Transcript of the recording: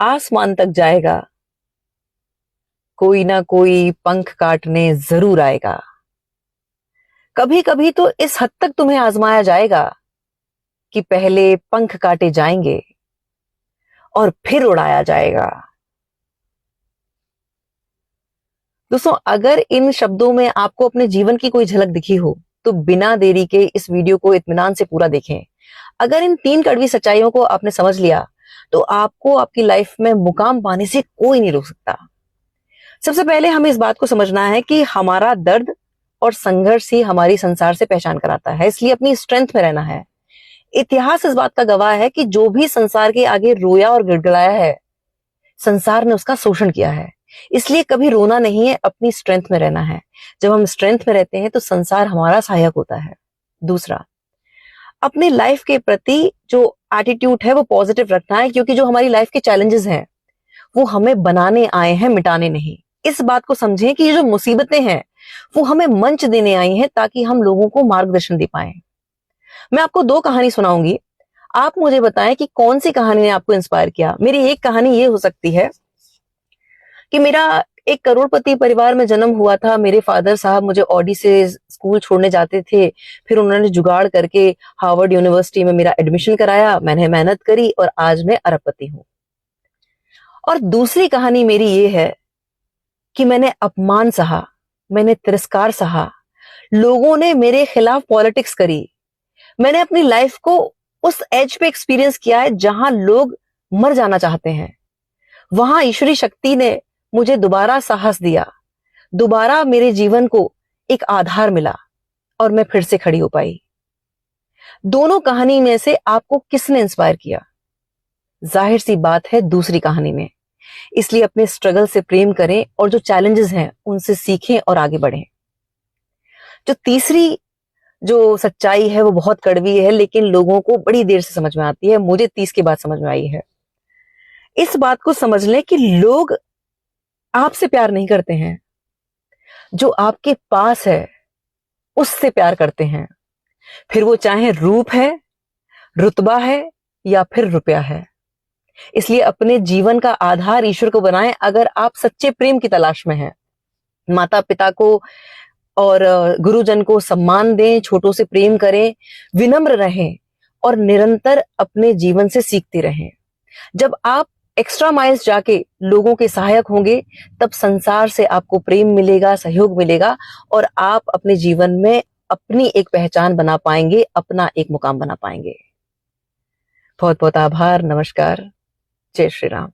आसमान तक जाएगा, कोई ना कोई पंख काटने जरूर आएगा। कभी कभी तो इस हद तक तुम्हें आजमाया जाएगा कि पहले पंख काटे जाएंगे और फिर उड़ाया जाएगा। दोस्तों, अगर इन शब्दों में आपको अपने जीवन की कोई झलक दिखी हो तो बिना देरी के इस वीडियो को इत्मीनान से पूरा देखें। अगर इन 3 कड़वी सच्चाइयों को आपने समझ लिया तो आपको आपकी लाइफ में मुकाम पाने से कोई नहीं रोक सकता। सबसे पहले हमें इस बात को समझना है कि हमारा दर्द और संघर्ष ही हमारी संसार से पहचान कराता है, इसलिए अपनी स्ट्रेंथ में रहना है। इतिहास इस बात का गवाह है कि जो भी संसार के आगे रोया और गिड़गिड़ाया है, संसार ने उसका शोषण किया है। इसलिए कभी रोना नहीं है, अपनी स्ट्रेंथ में रहना है। जब हम स्ट्रेंथ में रहते हैं तो संसार हमारा सहायक होता है। दूसरा, अपने लाइफ के प्रति जो एटीट्यूड है वो पॉजिटिव रखना है, क्योंकि जो हमारी लाइफ के चैलेंजेस हैं वो हमें बनाने आए हैं, मिटाने नहीं। इस बात को समझें कि ये जो मुसीबतें हैं वो हमें मंच देने आई हैं ताकि हम लोगों को मार्गदर्शन दे पाए। मैं आपको 2 कहानी सुनाऊंगी, आप मुझे बताएं कि कौन सी कहानी ने आपको इंस्पायर किया। मेरी एक कहानी ये हो सकती है कि मेरा एक करोड़पति परिवार में जन्म हुआ था। मेरे फादर साहब मुझे ऑडी से स्कूल छोड़ने जाते थे, फिर उन्होंने जुगाड़ करके हार्वर्ड यूनिवर्सिटी में मेरा एडमिशन कराया, मैंने मेहनत करी और आज मैं अरबपति हूं। और दूसरी कहानी मेरी ये है कि मैंने अपमान सहा, मैंने तिरस्कार सहा, लोगों ने मेरे खिलाफ पॉलिटिक्स करी। मैंने अपनी लाइफ को उस एज पे एक्सपीरियंस किया है जहां लोग मर जाना चाहते हैं। वहां ईश्वरी शक्ति ने मुझे दोबारा साहस दिया, दोबारा मेरे जीवन को एक आधार मिला और मैं फिर से खड़ी हो पाई। दोनों कहानी में से आपको किसने इंस्पायर किया? जाहिर सी बात है दूसरी कहानी ने। इसलिए अपने स्ट्रगल से प्रेम करें और जो चैलेंजेस हैं उनसे सीखें और आगे बढ़ें। जो तीसरी जो सच्चाई है वो बहुत कड़वी है, लेकिन लोगों को बड़ी देर से समझ में आती है। मुझे 30 के बाद समझ में आई है। इस बात को समझ लें कि लोग आपसे प्यार नहीं करते हैं, जो आपके पास है उससे प्यार करते हैं। फिर वो चाहे रूप है, रुतबा है या फिर रुपया है। इसलिए अपने जीवन का आधार ईश्वर को बनाएं अगर आप सच्चे प्रेम की तलाश में हैं। माता पिता को और गुरुजन को सम्मान दें, छोटों से प्रेम करें, विनम्र रहें और निरंतर अपने जीवन से सीखते रहें। जब आप एक्स्ट्रा माइल्स जाके लोगों के सहायक होंगे तब संसार से आपको प्रेम मिलेगा, सहयोग मिलेगा और आप अपने जीवन में अपनी एक पहचान बना पाएंगे, अपना एक मुकाम बना पाएंगे। बहुत बहुत आभार। नमस्कार। जय श्री राम।